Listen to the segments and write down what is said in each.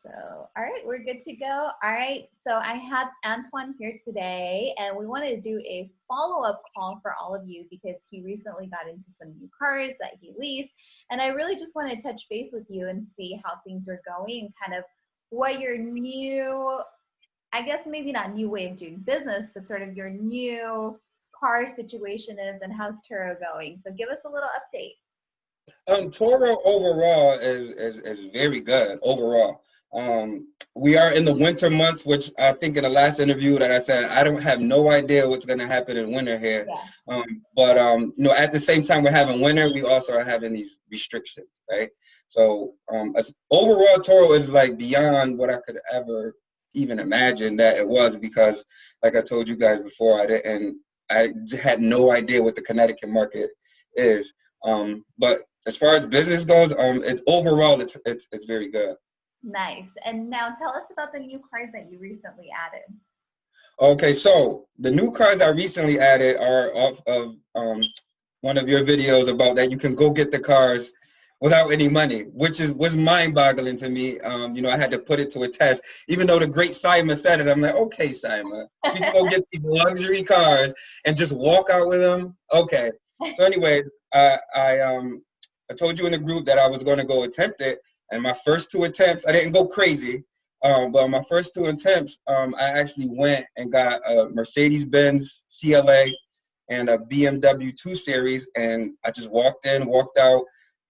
So, all right, we're good to go. All right, so I had Antwon here today, and we wanted to do a follow-up call for all of you because he recently got into some new cars that he leased, and I really just want to touch base with you and see how things are going and kind of what your new, I guess maybe not new way of doing business, but sort of your new car situation is, and how's Turo going? So give us a little update. Toro overall is very good overall. We are in the winter months, which I think in the last interview that I said I don't have no idea what's going to happen in winter here. Yeah. At the same time we're having winter, we also are having these restrictions, right? So overall, Toro is like beyond what I could ever even imagine that it was, because, like I told you guys before, I had no idea what the Connecticut market is. But as far as business goes, it's very good. Nice. And now tell us about the new cars that you recently added. Okay, so the new cars I recently added are off of one of your videos about that you can go get the cars without any money, which was mind-boggling to me. I had to put it to a test, even though the great Saimah said it. I'm like, okay, Saimah, we can go get these luxury cars and just walk out with them. Okay. So anyway, I told you in the group that I was going to go attempt it, and my first two attempts, I didn't go crazy. But on my first two attempts, I actually went and got a Mercedes-Benz CLA and a BMW 2 Series, and I just walked in, walked out,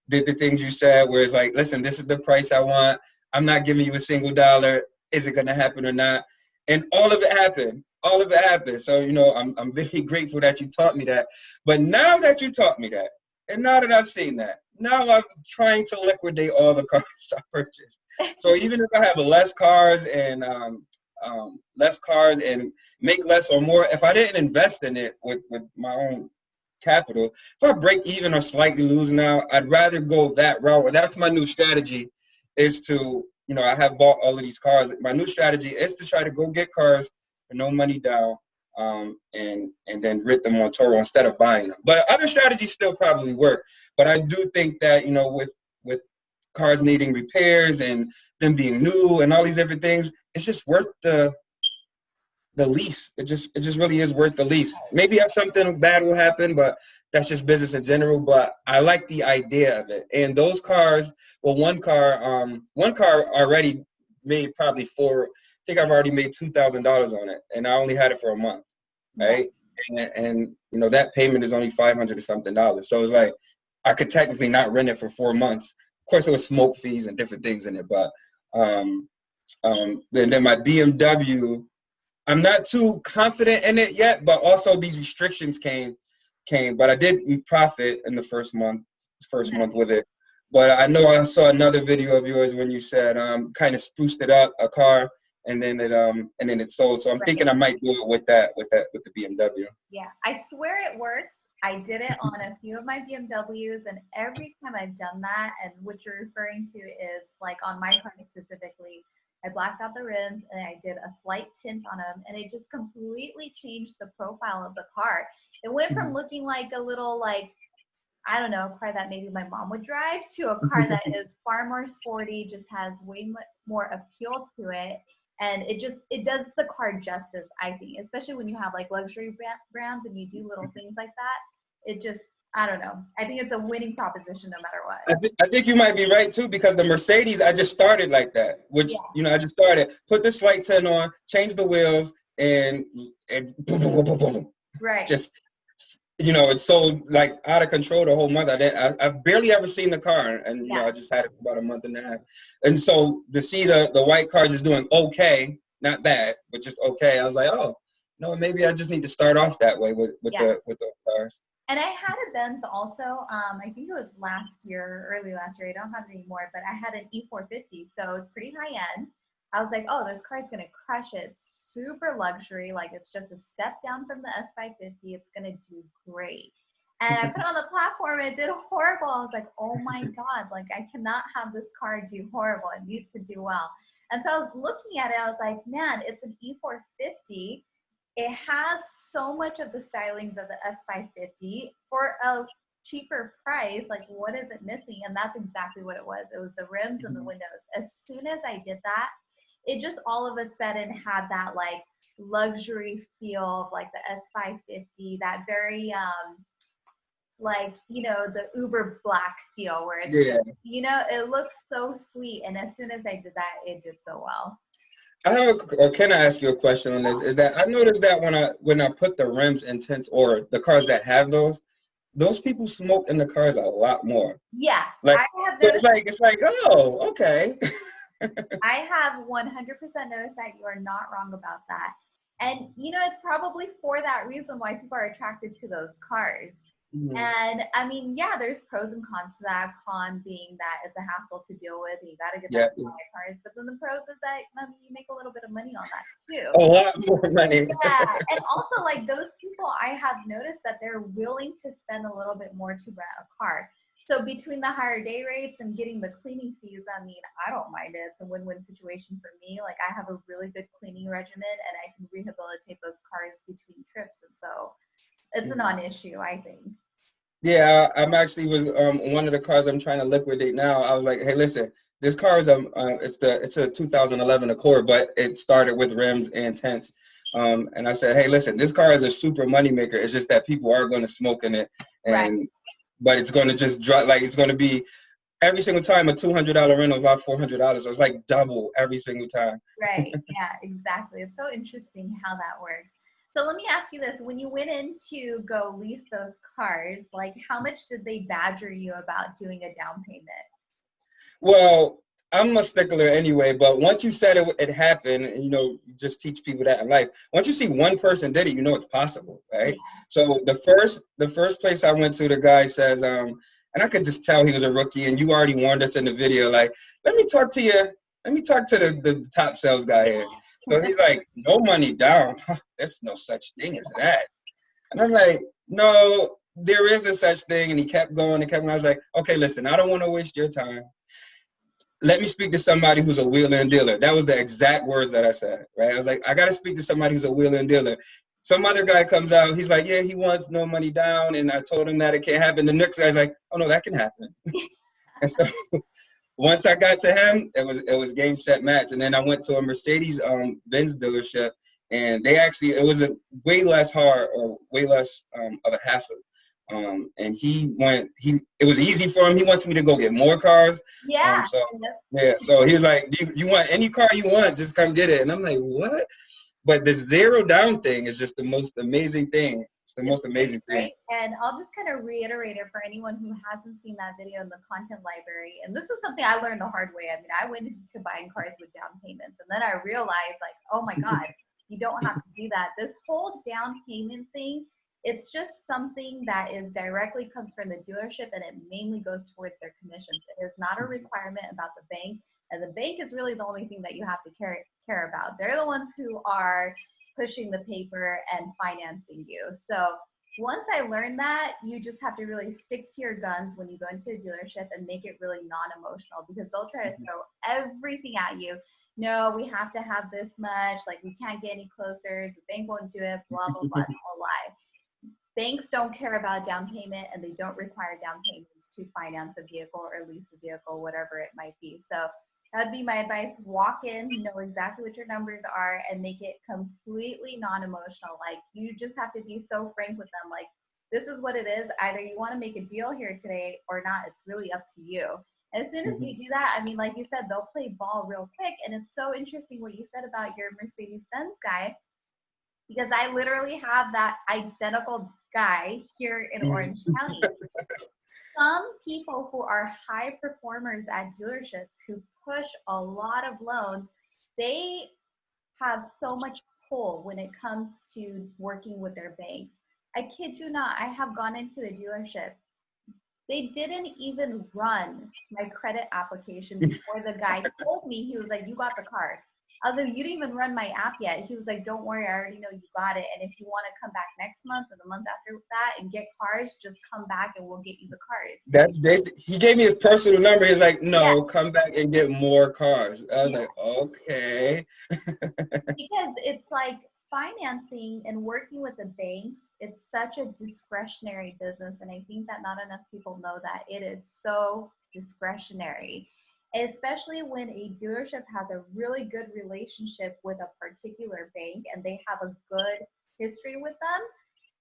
did the things you said, where it's like, listen, this is the price I want. I'm not giving you a single dollar. Is it gonna happen or not? And all of it happened. All of it happened. So, I'm very grateful that you taught me that. But now that you taught me that, and now that I've seen that, now I'm trying to liquidate all the cars I purchased. So even if I have less cars and make less or more, if I didn't invest in it with my own capital, if I break even or slightly lose now, I'd rather go that route. That's my new strategy, is to, I have bought all of these cars. My new strategy is to try to go get cars for no money down, and then rent them on Toro instead of buying them. But other strategies still probably work. But I do think that, with cars needing repairs and them being new and all these different things, it's just worth the lease. It just really is worth the lease. Maybe if something bad will happen, but that's just business in general. But I like the idea of it. And those cars, well, one car already made probably I think I've already made $2,000 on it, and I only had it for a month, right? And that payment is only $500 or something dollars. So it's like I could technically not rent it for 4 months. Of course, there was smoke fees and different things in it, but then my BMW, I'm not too confident in it yet, but also these restrictions came, but I did profit in the first month with it. But I know I saw another video of yours when you said kind of spruced it up, a car, and then it sold. So I'm thinking I might do it with the BMW. Yeah, I swear it works. I did it on a few of my BMWs, and every time I've done that, and what you're referring to is like on my car specifically, I blacked out the rims and I did a slight tint on them, and it just completely changed the profile of the car. It went from looking like a little, like, I don't know, a car that maybe my mom would drive to a car that is far more sporty, just has way more appeal to it. And it does the car justice, I think, especially when you have like luxury brands and you do little things like that. It just, I don't know. I think it's a winning proposition no matter what. I think you might be right too, because the Mercedes, I just started like that, which, I just started, put the slight tint on, changed the wheels, and boom, boom, boom, boom, boom. Right. Just, it's so like out of control the whole month. I've barely ever seen the car, and I just had it for about a month and a half. And so to see the white car just doing okay, not bad, but just okay, I was like, oh, no, maybe I just need to start off that way with the cars. And I had a Benz also. I think it was last year, early last year. I don't have it anymore, but I had an E450, so it's pretty high end. I was like, oh, this car is gonna crush it. It's super luxury, like it's just a step down from the S550. It's gonna do great. And I put it on the platform, it did horrible. I was like, oh my God, like I cannot have this car do horrible. It needs to do well. And so I was looking at it, I was like, man, it's an E450. It has so much of the stylings of the S550 for a cheaper price. Like, what is it missing? And that's exactly what it was. It was the rims and the windows. As soon as I did that, it just all of a sudden had that like luxury feel of like the S550, that very like, you know, the uber black feel where it's Yeah. just, you know, it looks so sweet. And as soon as I did that, it did so well. I have or can I ask you a question on this? Is that I noticed that when I put the rims in tints, or the cars that have those people smoke in the cars a lot more. Yeah, Like, I have so noticed. it's like, oh, okay. I have 100% noticed that you are not wrong about that. And, you know, it's probably for that reason why people are attracted to those cars. Mhm. And I mean, yeah, there's pros and cons to that. Con being that it's a hassle to deal with, and you got to get Yeah, that supply of cars. But then the pros is that, I mean, you make a little bit of money on that too. a lot more money. Yeah, and also like those people, I have noticed that they're willing to spend a little bit more to rent a car. So between the higher day rates and getting the cleaning fees, I mean, I don't mind it. It's a win-win situation for me. Like I have a really good cleaning regimen and I can rehabilitate those cars between trips. And so it's a non-issue, I think. Yeah, I'm actually was one of the cars I'm trying to liquidate now. I was like, hey, listen, this car is it's a 2011 Accord, but it started with rims and tints. And I said, hey, listen, this car is a super money maker. It's just that people are going to smoke in it, Right. and but it's going to just drop. Like it's going to be every single time a $200 rental is about $400. So it's like double every single time. Right. Yeah, exactly. It's so interesting how that works. So let me ask you this. When you went in to go lease those cars, like how much did they badger you about doing a down payment? Well, I'm a stickler anyway, but once you said it happened, and you just teach people that in life. Once you see one person did it, you know it's possible, right? Yeah. So the first place I went to, the guy says, and I could just tell he was a rookie, and you already warned us in the video, like, let me talk to you, let me talk to the top sales guy here. So he's like, no money down. There's no such thing as that. And I'm like, no, there is a such thing. And he kept going and kept going. I was like, okay, listen, I don't want to waste your time. Let me speak to somebody who's a wheeler and dealer. That was the exact words that I said, right? I was like, I got to speak to somebody who's a wheeler and dealer. Some other guy comes out, he's like, yeah, he wants no money down. And I told him that it can't happen. The next guy's like, oh, no, that can happen. And so once I got to him, it was game, set, match. And then I went to a Mercedes Benz dealership, and it was a way less hard or way less of a hassle. And it was easy for him. He wants me to go get more cars. Yeah. So he was like, you want any car you want, just come get it. And I'm like, what? But this zero down thing is just the most amazing thing. It's the most amazing thing. Right? And I'll just kind of reiterate it for anyone who hasn't seen that video in the content library. And this is something I learned the hard way. I mean, I went into buying cars with down payments, and then I realized, like, oh my God, you don't have to do that. This whole down payment thing, it's just something that is directly comes from the dealership, and it mainly goes towards their commissions. It is not a requirement about the bank. And the bank is really the only thing that you have to care about. They're the ones who are pushing the paper and financing you. So once I learned that, you just have to really stick to your guns when you go into a dealership and make it really non-emotional, because they'll try to throw everything at you. No, we have to have this much. Like, we can't get any closer. The bank won't do it. Blah, blah, blah. It's all lie. Banks don't care about down payment, and they don't require down payments to finance a vehicle or lease a vehicle, whatever it might be. So that would be my advice. Walk in, know exactly what your numbers are, and make it completely non-emotional. Like, you just have to be so frank with them. Like, this is what it is. Either you want to make a deal here today or not. It's really up to you. And as soon as you do that, I mean, like you said, they'll play ball real quick. And it's so interesting what you said about your Mercedes-Benz guy, because I literally have that identical guy here in Orange County. Some people who are high performers at dealerships who push a lot of loans, they have so much pull when it comes to working with their banks. I kid you not, I have gone into the dealership. They didn't even run my credit application before the guy told me. He was like, you got the card. I was like, you didn't even run my app yet. He was like, don't worry, I already know you got it. And if you want to come back next month or the month after that and get cars, just come back and we'll get you the cars. That's basic. He gave me his personal number. He's like, no, come back and get more cars. I was like, okay. Because it's like financing and working with the banks, it's such a discretionary business. And I think that not enough people know that it is so discretionary, especially when a dealership has a really good relationship with a particular bank and they have a good history with them.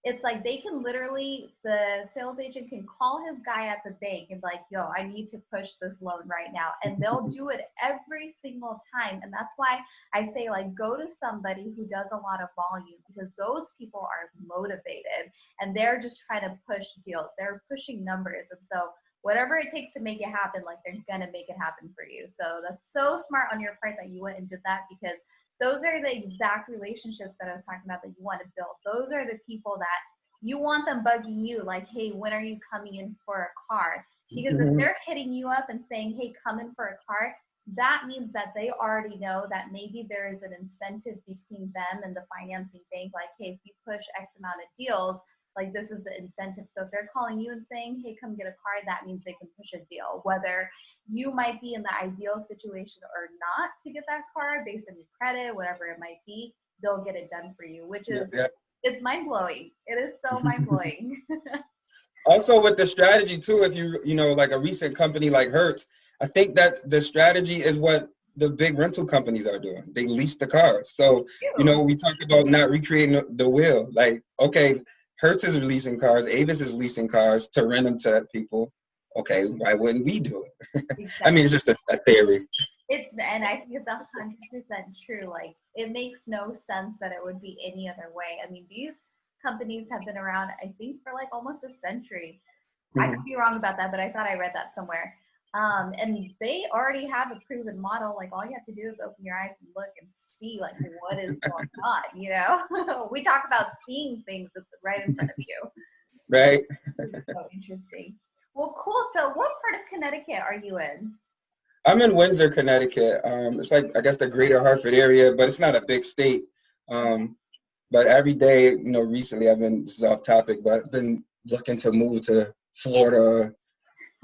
It's like they can literally, the sales agent can call his guy at the bank and be like, yo, I need to push this loan right now. And they'll do it every single time. And that's why I say, like, go to somebody who does a lot of volume, because those people are motivated and they're just trying to push deals. They're pushing numbers. And so whatever it takes to make it happen, like, they're going to make it happen for you. So that's so smart on your part that you went and did that, because those are the exact relationships that I was talking about that you want to build. Those are the people that you want them bugging you, like, hey, when are you coming in for a car? Because if they're hitting you up and saying, hey, come in for a car, that means that they already know that maybe there is an incentive between them and the financing bank. Like, hey, if you push X amount of deals, like, this is the incentive. So if they're calling you and saying, hey, come get a car, that means they can push a deal. Whether you might be in the ideal situation or not to get that car based on your credit, whatever it might be, they'll get it done for you, which is, it's mind-blowing. It is so mind-blowing. Also with the strategy too, if you know, like a recent company like Hertz, I think that the strategy is what the big rental companies are doing. They lease the cars. So, you know, we talk about not recreating the wheel. Like, okay, Hertz is leasing cars, Avis is leasing cars to rent them to people. Okay, why wouldn't we do it? Exactly. I mean, it's just a theory. And I think it's 100% true. Like, it makes no sense that it would be any other way. I mean, these companies have been around, I think, for like almost a century. I could be wrong about that, but I thought I read that somewhere. And they already have a proven model. Like, all you have to do is open your eyes and look and see, like, what is going on, you know? We talk about seeing things that's right in front of you. Right. So interesting. Well, cool. So what part of Connecticut are you in? I'm in Windsor, Connecticut. It's like, I guess, the greater Hartford area, but it's not a big state. But every day, you know, recently this is off topic, but I've been looking to move to Florida,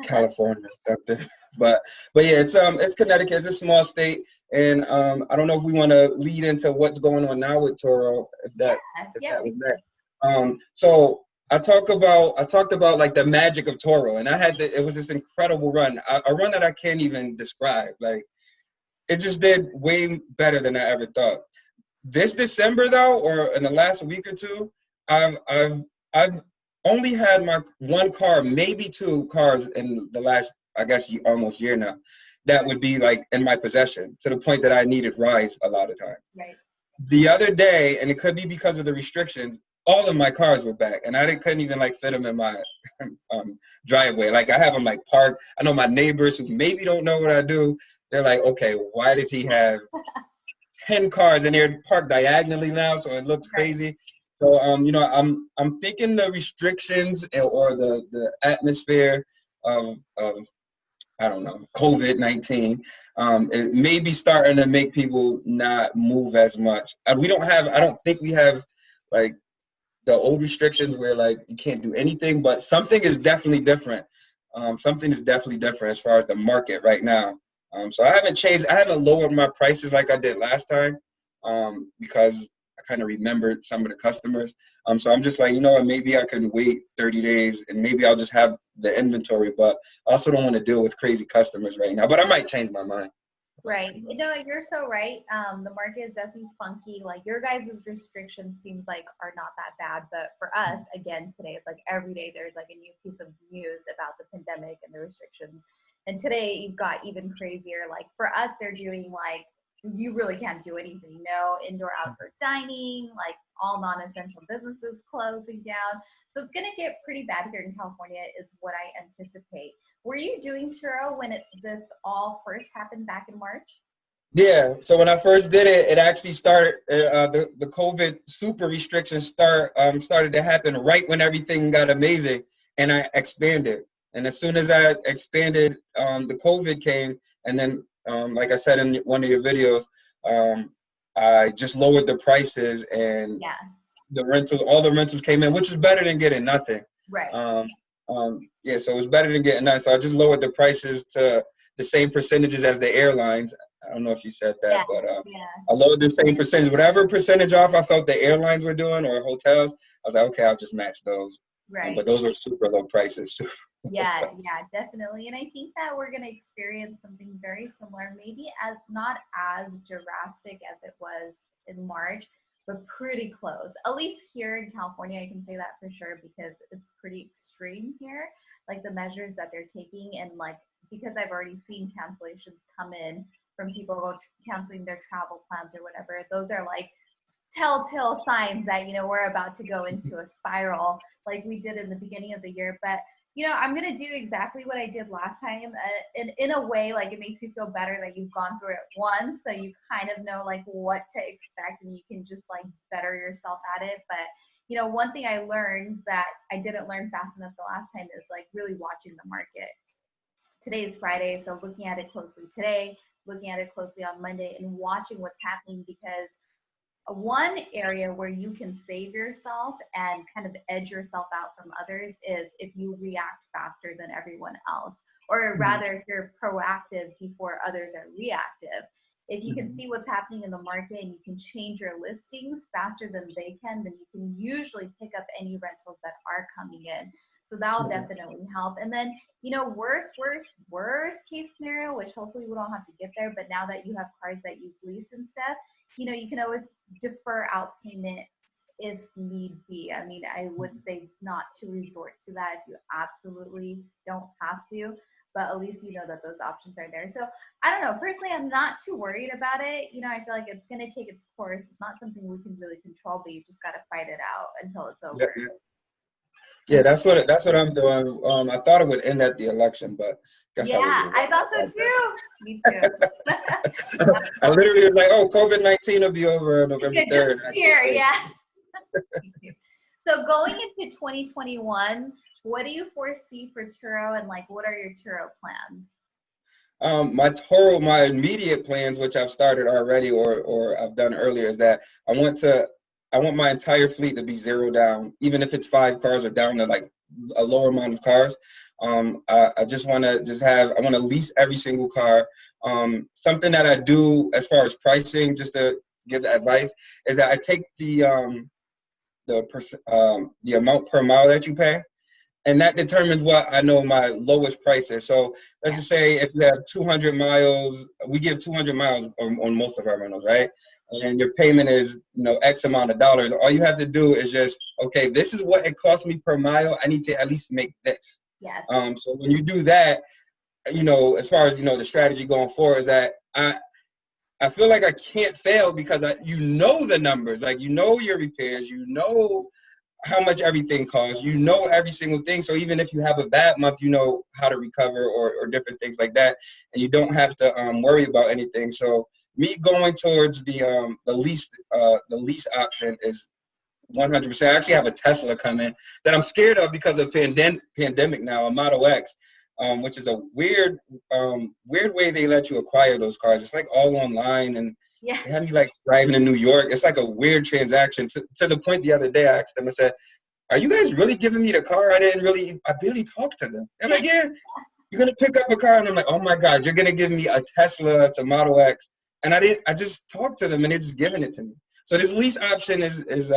California, or something. But yeah, it's Connecticut. It's a small state, and I don't know if we want to lead into what's going on now with Turo. If that was that. So I talked about like the magic of Toro, and it was this incredible run, a run that I can't even describe. Like, it just did way better than I ever thought. This December though, or in the last week or two, I've only had my one car, maybe two cars in the last, I guess, almost year now, that would be like in my possession, to the point that I needed rides a lot of times. Right. The other day, and it could be because of the restrictions, all of my cars were back, and I couldn't even like fit them in my driveway. Like, I have them like parked. I know my neighbors who maybe don't know what I do. They're like, okay, why does he have 10 cars and they're parked diagonally now, so it looks crazy. So you know, I'm thinking the restrictions or the atmosphere of I don't know, COVID-19, it may be starting to make people not move as much. I don't think we have like the old restrictions where like you can't do anything, but something is definitely different. Something is definitely different as far as the market right now. So I haven't lowered my prices like I did last time, because I kind of remembered some of the customers. So I'm just like, you know what, maybe I can wait 30 days and maybe I'll just have the inventory, but I also don't want to deal with crazy customers right now, but I might change my mind. Right. You know, you're so right. The market is definitely funky. Like, your guys' restrictions seems like are not that bad. But for us, again, today, it's like every day there's like a new piece of news about the pandemic and the restrictions. And today you've got even crazier. Like, for us, they're doing like, you really can't do anything. No indoor, outdoor dining, like all non-essential businesses closing down. So it's going to get pretty bad here in California is what I anticipate. Were you doing Turo when this all first happened back in March? Yeah, so when I first did it, it actually started, the COVID super restrictions started to happen right when everything got amazing, and I expanded. And as soon as I expanded, the COVID came, and then, like I said in one of your videos, I just lowered the prices, and all the rentals came in, which is better than getting nothing. Right. Yeah, so it was better than getting nothing. So I just lowered the prices to the same percentages as the airlines. I don't know if you said that, Yeah, but yeah. I lowered the same percentage. Whatever percentage off I felt the airlines were doing or hotels, I was like, okay, I'll just match those. Right. But those are super low prices. Yeah, yeah, definitely. And I think that we're going to experience something very similar, maybe as not as drastic as it was in March, but pretty close. At least here in California, I can say that for sure because it's pretty extreme here, like the measures that they're taking. And like, because I've already seen cancellations come in from people canceling their travel plans or whatever, those are like telltale signs that, you know, we're about to go into a spiral like we did in the beginning of the year. But you know, I'm going to do exactly what I did last time. In a way, like it makes you feel better that you've gone through it once. So you kind of know like what to expect and you can just like better yourself at it. But, you know, one thing I learned that I didn't learn fast enough the last time is like really watching the market. Today is Friday. So looking at it closely today, looking at it closely on Monday and watching what's happening because one area where you can save yourself and kind of edge yourself out from others is if you react faster than everyone else, or rather if you're proactive before others are reactive. If you can see what's happening in the market and you can change your listings faster than they can, then you can usually pick up any rentals that are coming in. So that'll definitely help. And then, you know, worst case scenario, which hopefully we don't have to get there, but now that you have cars that you've leased and stuff, you know, you can always defer out payment if need be. I mean, I would say not to resort to that if you absolutely don't have to, but at least you know that those options are there. So I don't know, personally, I'm not too worried about it. You know, I feel like it's going to take its course. It's not something we can really control, but you just got to fight it out until it's over. Yeah, that's what I'm doing. I thought it would end at the election, but guess I was Yeah, I wrong thought so about too. Me too. that. I literally was like, oh, COVID-19 will be over November Yeah, just 3rd. here, yeah. So going into 2021, what do you foresee for Turo and like what are your Turo plans? My immediate plans, which I've started already or I've done earlier, is that I want my entire fleet to be zero down, even if it's 5 cars or down to like a lower amount of cars. I just want to I want to lease every single car. Something that I do as far as pricing, just to give the advice, is that I take the amount per mile that you pay, and that determines what I know my lowest price is. So let's just say if you have 200 miles, we give 200 miles on most of our rentals, right? And your payment is, you know, X amount of dollars. All you have to do is just, okay, this is what it costs me per mile. I need to at least make this. Yes. So when you do that, you know, as far as, you know, the strategy going forward is that I feel like I can't fail because you know the numbers, like, you know, your repairs, you know how much everything costs, you know every single thing. So even if you have a bad month, you know how to recover or different things like that, and you don't have to worry about anything. So me going towards the lease option is 100%. I actually have a Tesla coming that I'm scared of because of pandemic now, a Model X, which is a weird way they let you acquire those cars. It's like all online, and Yeah. they had me like driving to New York. It's like a weird transaction to the point the other day I asked them, I said, are you guys really giving me the car? I barely talked to them. They're like, yeah, you're going to pick up a car. And I'm like, oh my God, you're going to give me a Tesla. It's a Model X. And I just talked to them and they're just giving it to me. So this lease option is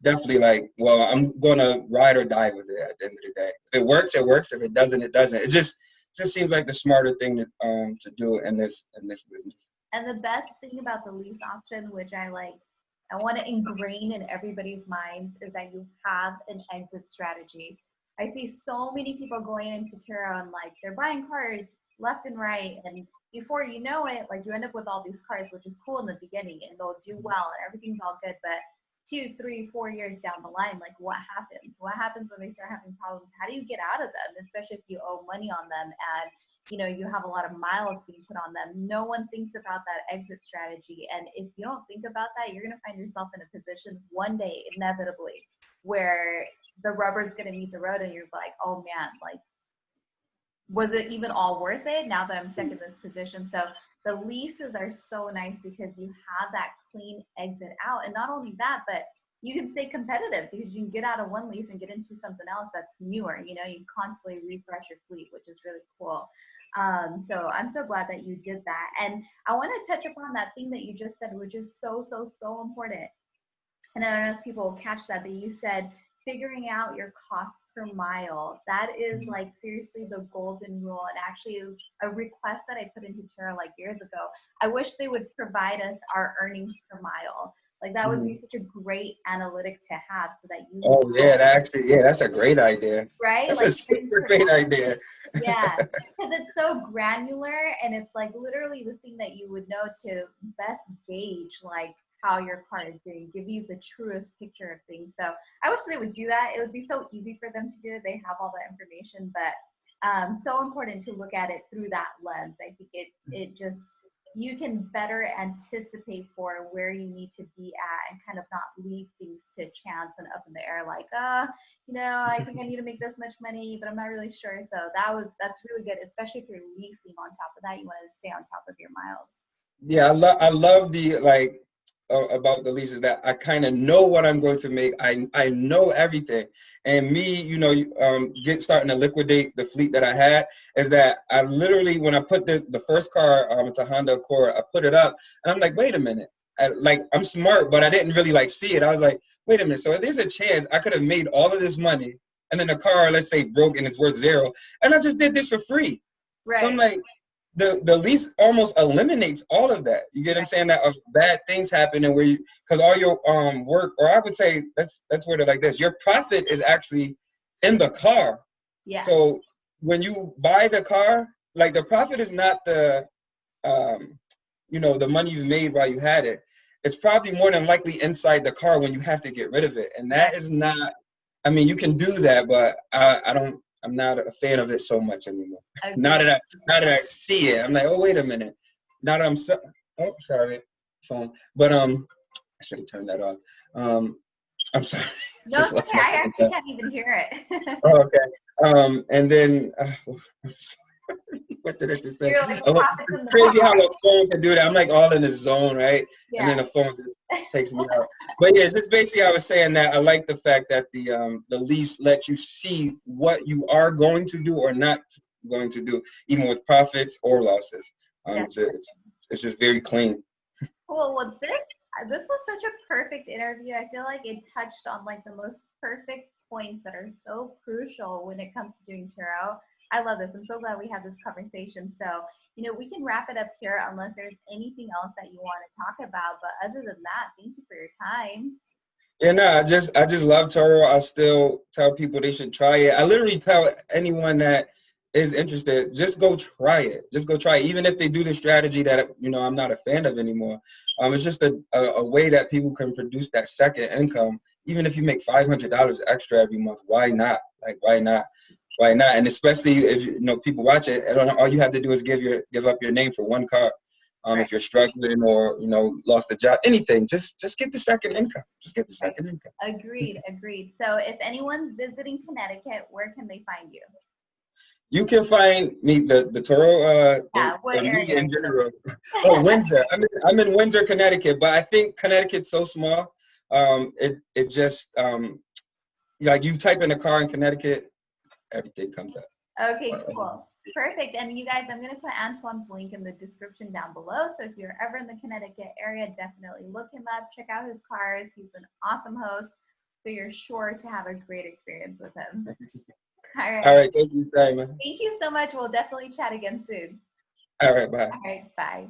definitely like, well, I'm going to ride or die with it at the end of the day. If it works, it works. If it doesn't, it doesn't. It just seems like the smarter thing to do in this business. And the best thing about the lease option, which I want to ingrain in everybody's minds, is that you have an exit strategy. I see so many people going into Turo and like they're buying cars left and right, and before you know it, like you end up with all these cars, which is cool in the beginning, and they'll do well and everything's all good. But 2, 3, 4 years down the line, like what happens? What happens when they start having problems? How do you get out of them, especially if you owe money on them and you know you have a lot of miles being put on them? No one thinks about that exit strategy, and if you don't think about that, you're going to find yourself in a position one day inevitably where the rubber's going to meet the road and you're like, oh man, like was it even all worth it now that I'm stuck in this position? So the leases are so nice because you have that clean exit out. And not only that, but you can stay competitive because you can get out of one lease and get into something else that's newer. You know, you constantly refresh your fleet, which is really cool. So I'm so glad that you did that. And I want to touch upon that thing that you just said, which is so, so, so important. And I don't know if people will catch that, but you said figuring out your cost per mile. That is like seriously the golden rule. And actually, it was a request that I put into Turo like years ago. I wish they would provide us our earnings per mile. Like that would be such a great analytic to have, so that you Oh know, yeah, that's a great idea. right? That's a Like earnings super per great mile. idea. Yeah, because it's so granular, and it's like literally the thing that you would know to best gauge like how your car is doing, give you the truest picture of things. So I wish they would do that. It would be so easy for them to do it. They have all the information, but so important to look at it through that lens. I think it just, you can better anticipate for where you need to be at and kind of not leave things to chance and up in the air like, I think I need to make this much money, but I'm not really sure. So that's really good, especially if you're leasing. On top of that, you want to stay on top of your miles. Yeah, I love the about the leases that I kind of know what I'm going to make. I know everything, and me, get starting to liquidate the fleet that I had is that I literally, when I put the first car, it's a Honda Accord, I put it up, and I'm like, wait a minute. I'm smart, but I didn't really see it. I was like, wait a minute. So there's a chance I could have made all of this money, and then the car, let's say, broke and it's worth zero, and I just did this for free. So I'm Right. like, the lease almost eliminates all of that. You get what I'm saying? That bad things happen, and because all your work, or I would say that's worded like this: your profit is actually in the car. Yeah. So when you buy the car, like the profit is not the money you made while you had it. It's probably more than likely inside the car when you have to get rid of it, and that is not. I mean, you can do that, but I don't. I'm not a fan of it so much anymore. Now that I see it, I'm like, oh, wait a minute. Now that oh, sorry, phone. But I should have turned that off. I'm sorry. No, it's okay. I actually can't even hear it. Oh, okay. And then what did I just say? You're like, Oh, profits in it's the crazy how car. a phone can do that. I'm like all in the zone, right? Yeah. And then the phone just takes me out. But yeah, just basically I was saying that I like the fact that the lease lets you see what you are going to do or not going to do, even with profits or losses. It's just very clean. Cool. Well, this was such a perfect interview. I feel like it touched on like the most perfect points that are so crucial when it comes to doing Turo. I love this. I'm so glad we had this conversation. So, we can wrap it up here unless there's anything else that you want to talk about. But other than that, thank you for your time. Yeah, no, I just love Turo. I still tell people they should try it. I literally tell anyone that is interested, just go try it. Just go try it. Even if they do the strategy that I'm not a fan of anymore. It's just a way that people can produce that second income. Even if you make $500 extra every month, why not? Like, why not? Why not? And especially if people watch it, all you have to do is give up your name for one car. Right. If you're struggling or lost a job, anything, just get the second income. Just get the second income. Agreed. So if anyone's visiting Connecticut, where can they find you? You can find me the Turo What me area? in general. Oh, Windsor. I'm in Windsor, Connecticut, but I think Connecticut's so small. It just like you type in a car in Connecticut, everything comes up. Okay, cool. Perfect. And you guys, I'm going to put Antwon's link in the description down below. So if you're ever in the Connecticut area, definitely look him up. Check out his cars. He's an awesome host. So you're sure to have a great experience with him. All right. All right. Thank you, Saimah. Thank you so much. We'll definitely chat again soon. All right. Bye. All right. Bye.